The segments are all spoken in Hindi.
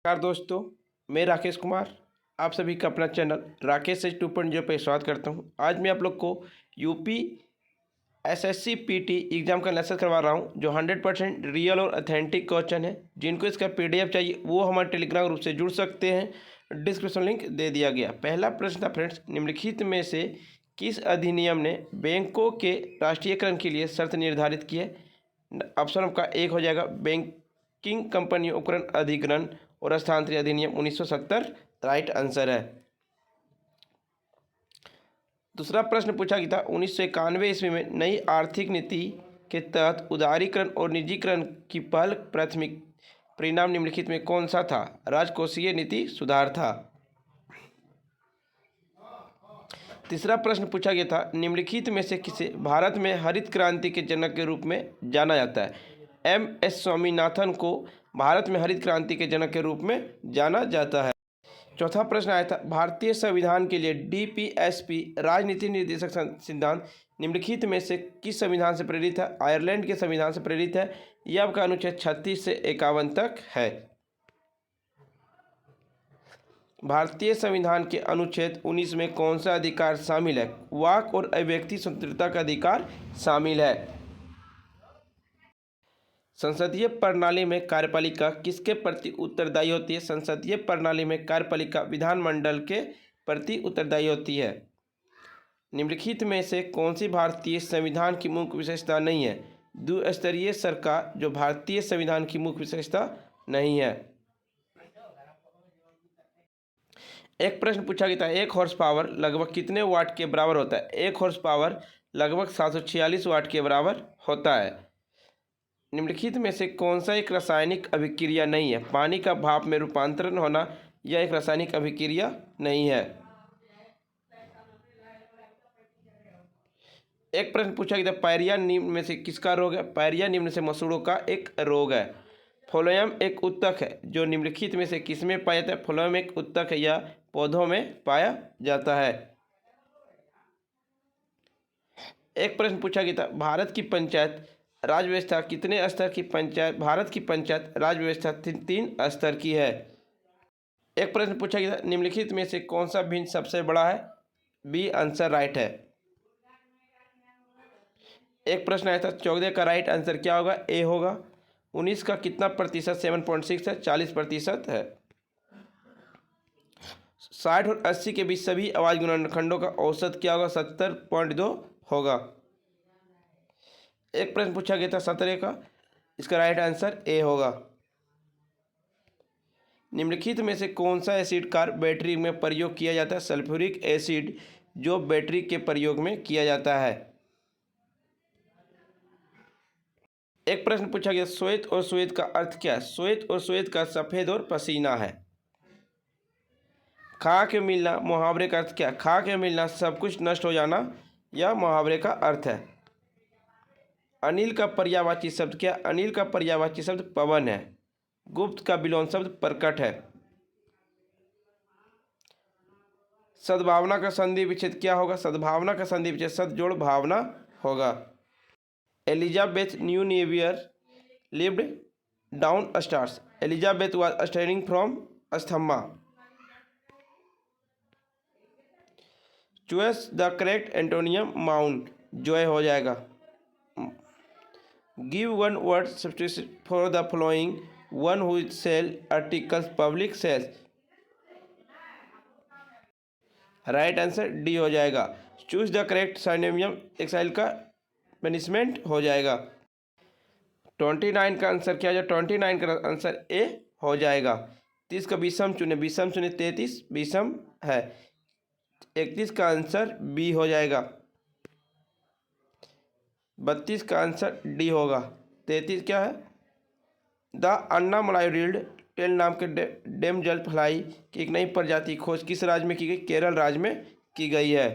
नमस्कार दोस्तों, मैं राकेश कुमार आप सभी का अपना चैनल राकेश एज 2.0 पे स्वागत करता हूं। आज मैं आप लोग को यूपी एसएससी पीटी एग्ज़ाम का लेक्चर करवा रहा हूं, जो 100% रियल और अथेंटिक क्वेश्चन है। जिनको इसका पीडीएफ चाहिए वो हमारे टेलीग्राम ग्रुप से जुड़ सकते हैं, डिस्क्रिप्शन लिंक दे दिया गया। पहला प्रश्न था फ्रेंड्स, निम्नलिखित में से किस अधिनियम ने बैंकों के राष्ट्रीयकरण के लिए शर्त निर्धारित की है? ऑप्शन आपका एक हो जाएगा बैंकिंग कंपनी उपकरण अधिग्रहण और हस्तांतरण अधिनियम 1970 राइट आंसर है। दूसरा प्रश्न पूछा गया था 1991 ईस्वी में नई आर्थिक नीति के तहत उदारीकरण और निजीकरण की पहल प्राथमिक परिणाम निम्नलिखित में कौन सा था? राजकोषीय नीति सुधार था। तीसरा प्रश्न पूछा गया था निम्नलिखित में से किसे भारत में हरित क्रांति के जनक के रूप में जाना जाता है? एम.एस. स्वामीनाथन को भारत में हरित क्रांति के जनक के रूप में जाना जाता है। चौथा प्रश्न आया था भारतीय संविधान के लिए डीपीएसपी राजनीति निर्देशक सिद्धांत निम्नलिखित में से किस संविधान से प्रेरित है? आयरलैंड के संविधान से प्रेरित है। यह आपका अनुच्छेद 36 से 51 तक है। भारतीय संविधान के अनुच्छेद 19 में कौन सा अधिकार शामिल है? वाक और अभिव्यक्ति स्वतंत्रता का अधिकार शामिल है। संसदीय प्रणाली में कार्यपालिका किसके प्रति उत्तरदायी होती है? संसदीय प्रणाली में कार्यपालिका विधानमंडल के प्रति उत्तरदायी होती है। निम्नलिखित में से कौन सी भारतीय संविधान की मुख्य विशेषता नहीं है? द्विस्तरीय सरकार जो भारतीय संविधान की मुख्य विशेषता नहीं है। एक प्रश्न पूछा गया था एक हॉर्स पावर लगभग कितने वाट के बराबर होता है? एक हॉर्स पावर लगभग 746 वाट के बराबर होता है। निम्नलिखित में से कौन सा एक रासायनिक अभिक्रिया नहीं है? पानी का भाप में रूपांतरण होना यह एक रासायनिक अभिक्रिया नहीं है। एक प्रश्न पूछा गया था पायरिया निम्न में से किसका रोग है? पायरिया निम्न से मसूड़ों का एक रोग है। फ्लोएम एक उत्तक है जो निम्नलिखित में से किसमें पाया जाता है? फ्लोएम एक उत्तक है या पौधों में पाया जाता है। एक प्रश्न पूछा गया था भारत की पंचायत राज व्यवस्था कितने स्तर की पंचायत? भारत की पंचायत राज व्यवस्था 3 स्तर की है। एक प्रश्न पूछा गया था निम्नलिखित में से कौन सा भिन्न सबसे बड़ा है? बी आंसर राइट है। एक प्रश्न आया था 14 का राइट आंसर क्या होगा? ए होगा। 19 का कितना प्रतिशत 7.6 है? 40% है। 60 और 80 के बीच सभी आवाज गुणनखंडों का औसत क्या होगा? 70.2 होगा। एक प्रश्न पूछा गया था 17 का, इसका राइट आंसर ए होगा। निम्नलिखित में से कौन सा एसिड कार बैटरी में प्रयोग किया जाता है? सल्फ्यूरिक एसिड जो बैटरी के प्रयोग में किया जाता है। एक प्रश्न पूछा गया श्वेत और श्वेत का अर्थ क्या है? श्वेत और श्वेत का सफेद और पसीना है। खा के मिलना मुहावरे का अर्थ क्या है? खा के मिलना सब कुछ नष्ट हो जाना यह मुहावरे का अर्थ है। अनिल का पर्यायवाची शब्द क्या? अनिल का पर्यायवाची शब्द पवन है। गुप्त का विलोम शब्द प्रकट है। सद्भावना का संधि विच्छेद क्या होगा? सद्भावना का संधि विच्छेद सद्जोड़ भावना होगा। एलिजाबेथ न्यूनेवियर lived down stars. Elizabeth was staring from asthma. Choice the correct antonym mount joy हो जाएगा। Give one word substitute for the following one who sell articles public sales. Right answer D हो जाएगा। Choose the correct synonym exile का पनिशमेंट हो जाएगा। 29 का आंसर क्या हो जाएगा? 29 का आंसर ए हो जाएगा। 30 का विषम चुने 33 विषम है। 31 का आंसर बी हो जाएगा। 32 का आंसर डी होगा। 33 क्या है? द अन्नामलाइड टेल नाम के डेमजल फ्लाई की एक नई प्रजाति खोज किस राज्य में की गई? केरल राज्य में की गई है।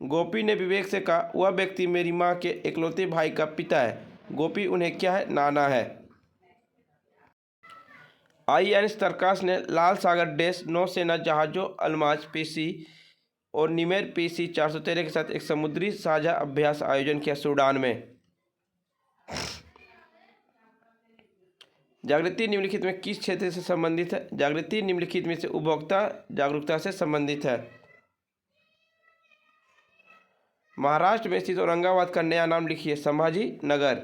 गोपी ने विवेक से कहा वह व्यक्ति मेरी माँ के इकलौते भाई का पिता है। गोपी उन्हें क्या है? नाना है। INS तरकाश ने लाल सागर देश नौसेना जहाजों अल्माज PC और निमेर PC 413 के साथ एक समुद्री साझा अभ्यास आयोजन किया सूडान में। जागृति निम्नलिखित में किस क्षेत्र से संबंधित है? जागृति निम्नलिखित में से उपभोक्ता जागरूकता से संबंधित है। महाराष्ट्र में स्थित औरंगाबाद का नया नाम लिखिए। संभाजी नगर।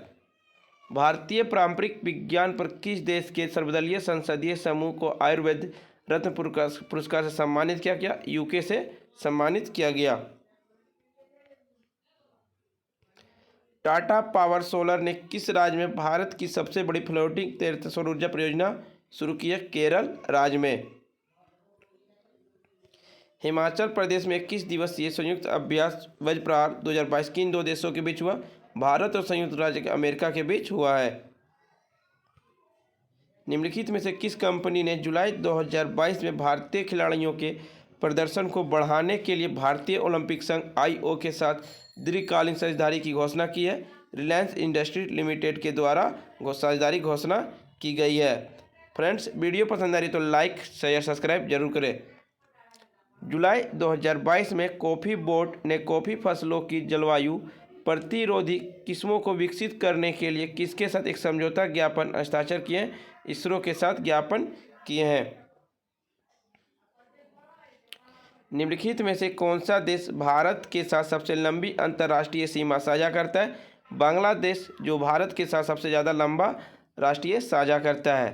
भारतीय पारंपरिक विज्ञान पर किस देश के सर्वदलीय संसदीय समूह को आयुर्वेद रत्न पुरस्कार से सम्मानित किया गया? यूके से सम्मानित किया गया। टाटा पावर सोलर ने किस राज्य में भारत की सबसे बड़ी फ्लोटिंग तीर्थ सौर ऊर्जा परियोजना शुरू की है? केरल राज्य में। हिमाचल प्रदेश में किस दिवसीय संयुक्त अभ्यास वज्रप्रहार 2022 किन दो देशों के बीच हुआ? भारत और संयुक्त राज्य अमेरिका के बीच हुआ है। निम्नलिखित में से किस कंपनी ने जुलाई 2022 में भारतीय खिलाड़ियों के प्रदर्शन को बढ़ाने के लिए भारतीय ओलंपिक संघ (आईओ) के साथ दीर्घकालीन साझेदारी की घोषणा की है? रिलायंस इंडस्ट्री लिमिटेड के द्वारा साझेदारी घोषणा की गई है। फ्रेंड्स, वीडियो पसंद आ रही तो लाइक शेयर सब्सक्राइब जरूर करें। जुलाई 2022 में कॉफ़ी बोर्ड ने कॉफ़ी फसलों की जलवायु प्रतिरोधी किस्मों को विकसित करने के लिए किसके साथ एक समझौता ज्ञापन हस्ताक्षर किए हैं? इसरो के साथ ज्ञापन किए हैं। निम्नलिखित में से कौन सा देश भारत के साथ सबसे लंबी अंतर्राष्ट्रीय सीमा साझा करता है? बांग्लादेश, जो भारत के साथ सबसे ज़्यादा लंबा राष्ट्रीय साझा करता है।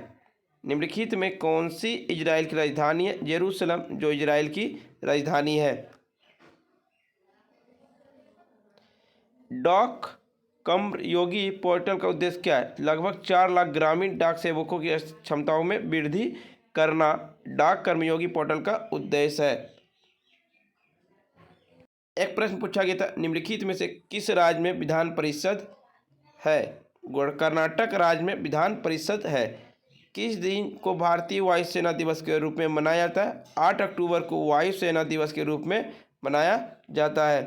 निम्नलिखित में कौन सी इजराइल की राजधानी है? जेरूसलम, जो इजराइल की राजधानी है। डाक कर्मयोगी पोर्टल का उद्देश्य क्या है? लगभग 4 लाख ग्रामीण डाक सेवकों की क्षमताओं में वृद्धि करना डाक कर्मयोगी पोर्टल का उद्देश्य है। एक प्रश्न पूछा गया था, निम्नलिखित में से किस राज्य में विधान परिषद है? कर्नाटक राज्य में विधान परिषद है। किस दिन को भारतीय वायुसेना दिवस के रूप में मनाया जाता है? 8 अक्टूबर को वायुसेना दिवस के रूप में मनाया जाता है।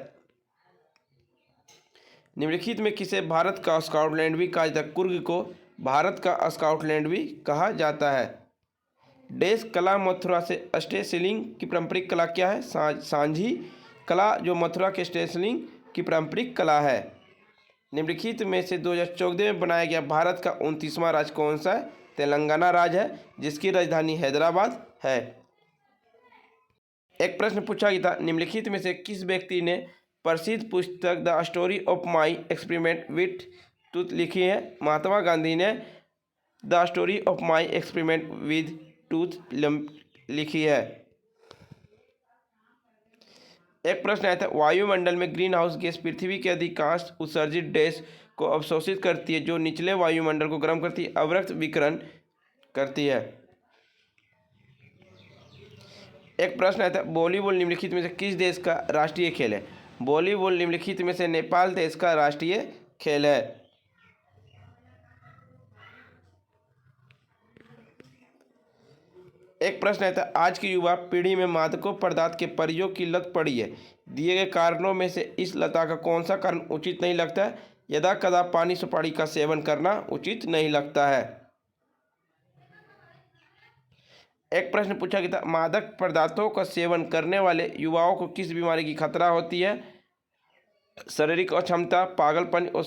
निम्नलिखित में किसे भारत का स्कॉटलैंड भी कहा जाता है? कुर्ग को भारत का स्कॉटलैंड भी कहा जाता है। देश कला मथुरा से स्टेसिलिंग की पारंपरिक कला क्या है? सांझी कला, जो मथुरा के स्टेसिलिंग की पारंपरिक कला है। निम्नलिखित में से 2014 में बनाया गया भारत का 29वां राज्य कौन सा है? तेलंगाना राज्य है, जिसकी राजधानी हैदराबाद है। एक प्रश्न पूछा गया था, निम्नलिखित में से किस व्यक्ति ने प्रसिद्ध पुस्तक the story of my experiment with tooth लिखी है? महात्मा गांधी ने the story of my experiment with tooth लिखी है। एक प्रश्न आया था, वायुमंडल में ग्रीन हाउस गैस पृथ्वी के अधिकांश उत्सर्जित डैश को अवशोषित करती है, जो निचले वायुमंडल को गर्म करती है, अवरक्त विकिरण करती है। एक प्रश्न आया था, वॉलीबॉल निम्नलिखित में से किस देश का राष्ट्रीय खेल है? वॉलीबॉल निम्नलिखित में से नेपाल देश का राष्ट्रीय खेल है। एक प्रश्न है था, आज की युवा पीढ़ी में मादकों पदार्थ के प्रयोग की लत पड़ी है। दिए गए कारणों में से इस लता का कौन सा कारण उचित नहीं लगता है? यदा कदा पानी सुपारी का सेवन करना उचित नहीं लगता है। एक प्रश्न पूछा गया था, मादक पदार्थों का सेवन करने वाले युवाओं को किस बीमारी की खतरा होती है? शारीरिक अक्षमता, पागलपन और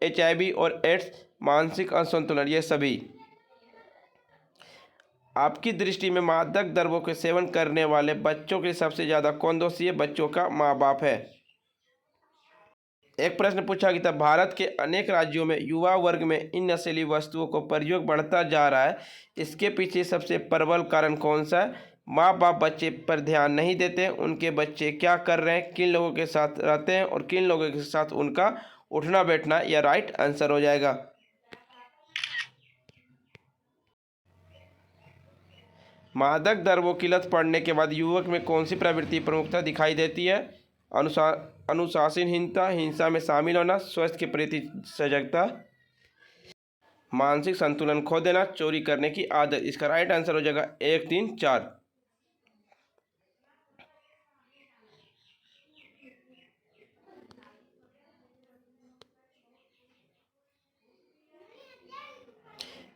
HIV और एड्स, मानसिक असंतुलन, ये सभी। आपकी दृष्टि में मादक द्रव्यों के सेवन करने वाले बच्चों के लिए सबसे ज़्यादा कौन दोषी है? बच्चों का माँ बाप है। एक प्रश्न पूछा गया था, भारत के अनेक राज्यों में युवा वर्ग में इन नशीली वस्तुओं को प्रयोग बढ़ता जा रहा है, इसके पीछे सबसे प्रबल कारण कौन सा है? माँ बाप बच्चे पर ध्यान नहीं देते, उनके बच्चे क्या कर रहे हैं, किन लोगों के साथ रहते हैं और किन लोगों के साथ उनका उठना बैठना, या राइट आंसर हो जाएगा। मादक द्रव्यों की लत पड़ने के बाद युवक में कौन सी प्रवृत्ति प्रमुखता दिखाई देती है? अनुशासनहीनता, हिंसा में शामिल होना, स्वास्थ्य के प्रति सजगता, मानसिक संतुलन खो देना, चोरी करने की आदत। इसका राइट आंसर हो जाएगा 1, 3, 4।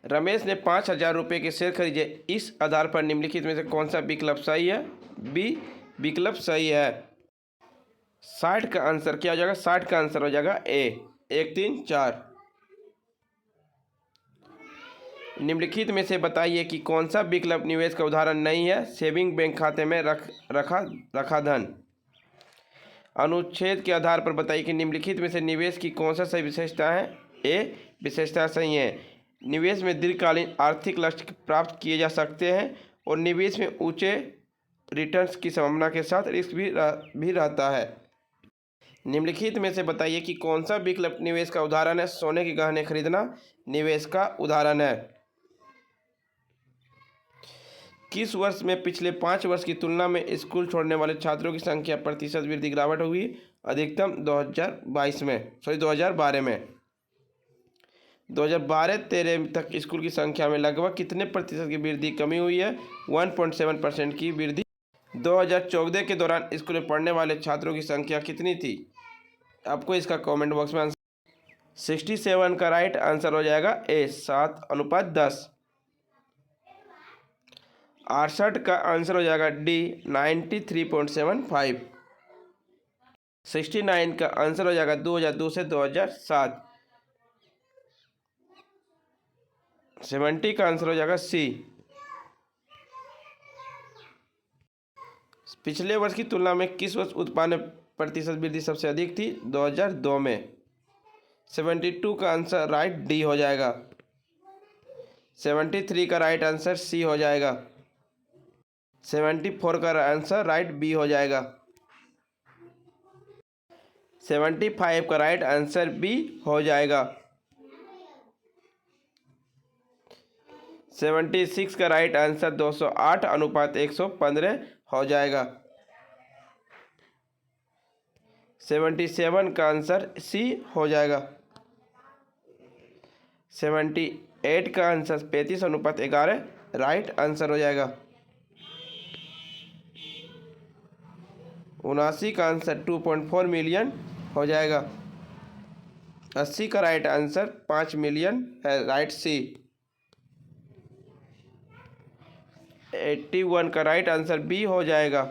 रमेश ने 5,000 रुपये के शेयर खरीदे, इस आधार पर निम्नलिखित में से कौन सा विकल्प सही है? बी विकल्प सही है। 60 का आंसर क्या हो जाएगा? 60 का आंसर हो जाएगा ए। 1, 3, 4। निम्नलिखित में से बताइए कि कौन सा विकल्प निवेश का उदाहरण नहीं है। सेविंग बैंक खाते में रखा धन। अनुच्छेद के आधार पर बताइए कि निम्नलिखित में से निवेश की कौन सा सही विशेषता है। ए विशेषता सही है। निवेश में दीर्घकालीन आर्थिक लक्ष्य प्राप्त किए जा सकते हैं और निवेश में ऊंचे रिटर्न्स की संभावना के साथ रिस्क भी रहता है। निम्नलिखित में से बताइए कि कौन सा विकल्प निवेश का उदाहरण है। सोने के गहने खरीदना निवेश का उदाहरण है। किस वर्ष में पिछले 5 वर्ष की तुलना में स्कूल छोड़ने वाले छात्रों की संख्या प्रतिशत वृद्धि गिरावट हुई? अधिकतम 2012 में। 2012-13 तक स्कूल की संख्या में लगभग कितने प्रतिशत की वृद्धि कमी हुई है? 1.7% की वृद्धि। 2014 के दौरान स्कूल में पढ़ने वाले छात्रों की संख्या कितनी थी? आपको इसका कमेंट बॉक्स में आंसर 67 का राइट आंसर हो जाएगा ए 7:10। 68 का आंसर हो जाएगा डी 93.75। 69 का आंसर हो जाएगा 2002 से 2007। 70 का आंसर हो जाएगा सी। पिछले वर्ष की तुलना में किस वर्ष उत्पादन प्रतिशत वृद्धि सबसे अधिक थी? 2002 में। 72 का आंसर राइट डी हो जाएगा। 73 का राइट आंसर सी हो जाएगा। 74 का आंसर राइट बी हो जाएगा। 75 का राइट आंसर बी हो जाएगा। 76 का राइट आंसर 208:115 हो जाएगा। 77 का आंसर सी हो जाएगा। 78 का आंसर 35:11 राइट आंसर हो जाएगा। 79 का आंसर 2.4 मिलियन हो जाएगा। 80 का राइट आंसर 5 मिलियन है, राइट सी। 81 का राइट आंसर बी हो जाएगा।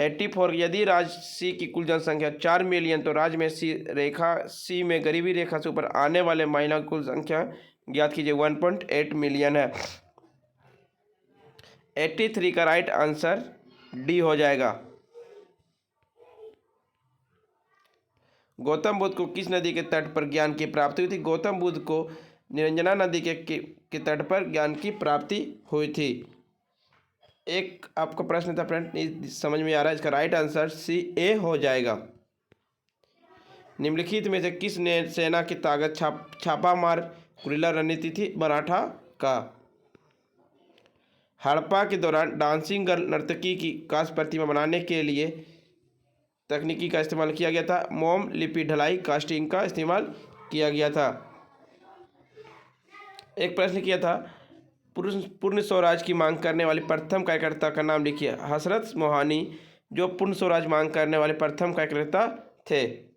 84 यदि राज्य सी की कुल जनसंख्या 4 मिलियन तो राज्य में सी में गरीबी रेखा से ऊपर आने वाले महिलाओं की कुल संख्या ज्ञात कीजिए। 1.8 मिलियन है। 83 का राइट आंसर डी हो जाएगा। गौतम बुद्ध को किस नदी के तट पर ज्ञान की प्राप्ति हुई थी? गौतम बुद्ध को निरंजना नदी के तट पर ज्ञान की प्राप्ति हुई थी। एक आपका प्रश्न था फ्रेंड, समझ में आ रहा है? इसका राइट आंसर सी ए हो जाएगा। निम्नलिखित में से किस ने सेना की ताकत छापामार गुरिल्ला रणनीति थी? मराठा का। हड़प्पा के दौरान डांसिंग गर्ल नर्तकी की कांस्य प्रतिमा बनाने के लिए तकनीकी का इस्तेमाल किया गया था। मोम लिपि ढलाई कास्टिंग का इस्तेमाल किया गया था। एक प्रश्न किया था, पूर्ण स्वराज की मांग करने वाले प्रथम कार्यकर्ता का नाम लिखिए। हजरत मोहानी जो पूर्ण स्वराज मांग करने वाले प्रथम कार्यकर्ता थे।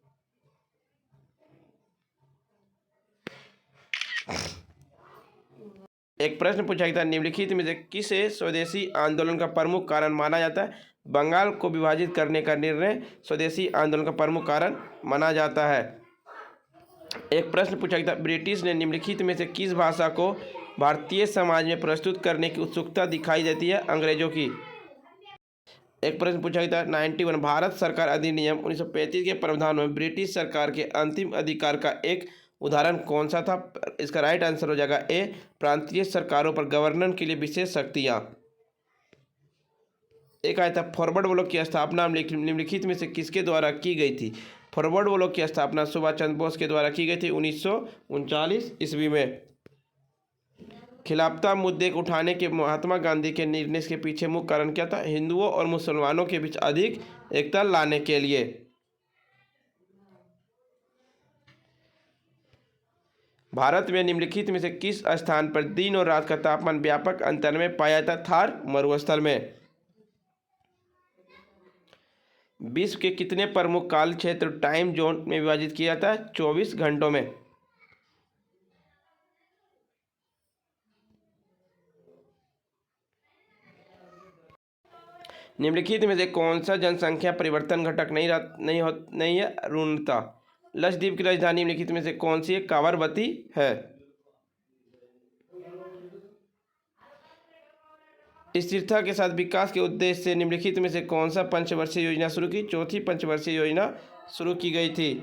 एक प्रश्न पूछा गया था, निम्नलिखित में से किसे स्वदेशी आंदोलन का प्रमुख कारण माना जाता है? बंगाल को विभाजित करने का निर्णय स्वदेशी आंदोलन का प्रमुख कारण माना जाता है। एक प्रश्न पूछा गया था, ब्रिटिश ने निम्नलिखित में से किस भाषा को भारतीय समाज में प्रस्तुत करने की उत्सुकता दिखाई देती है? अंग्रेजों की। एक प्रश्न पूछा गया था, 91 भारत सरकार अधिनियम 1935 के प्रावधान में ब्रिटिश सरकार के अंतिम अधिकार का एक उदाहरण कौन सा था? इसका राइट आंसर हो जाएगा ए प्रांतीय सरकारों पर गवर्नर के लिए विशेष शक्तियाँ। एक आया था, फॉरवर्ड ब्लॉक की स्थापना निम्नलिखित में से किसके द्वारा की गई थी? फॉरवर्ड ब्लॉक की स्थापना सुभाष चंद्र बोस के द्वारा की गई थी 1939 ईस्वी में। खिलाफत मुद्दे को उठाने के महात्मा गांधी के निर्णय के पीछे मुख्य कारण क्या था? हिंदुओं और मुसलमानों के बीच अधिक एकता लाने के लिए। भारत में निम्नलिखित में से किस स्थान पर दिन और रात का तापमान व्यापक अंतर में पाया जाता है? थार मरुस्थल में। विश्व के कितने प्रमुख काल क्षेत्र टाइम जोन में विभाजित किया जाता है? 24 घंटों में। निम्नलिखित में से कौन सा जनसंख्या परिवर्तन घटक नहीं है? रूणता। लक्षद्वीप की राजधानी निम्नलिखित में से कौन सी है? कावरवती है। स्थिरता के साथ विकास के उद्देश्य से निम्नलिखित में से कौन सा पंचवर्षीय योजना शुरू की? चौथी पंचवर्षीय योजना शुरू की गई थी।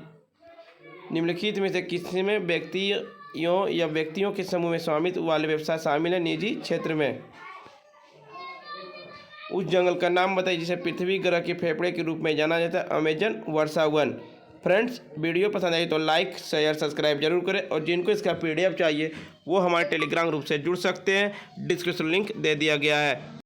निम्नलिखित में से किसमें व्यक्तियों या व्यक्तियों के समूह में स्वामित्व वाले व्यवसाय शामिल है निजी क्षेत्र में? उस जंगल का नाम बताइए जिसे पृथ्वी ग्रह के फेफड़े के रूप में जाना जाता है। अमेजन वर्षावन। फ्रेंड्स, वीडियो पसंद आई तो लाइक शेयर सब्सक्राइब जरूर करें और जिनको इसका PDF चाहिए वो हमारे टेलीग्राम ग्रुप से जुड़ सकते हैं। डिस्क्रिप्शन लिंक दे दिया गया है।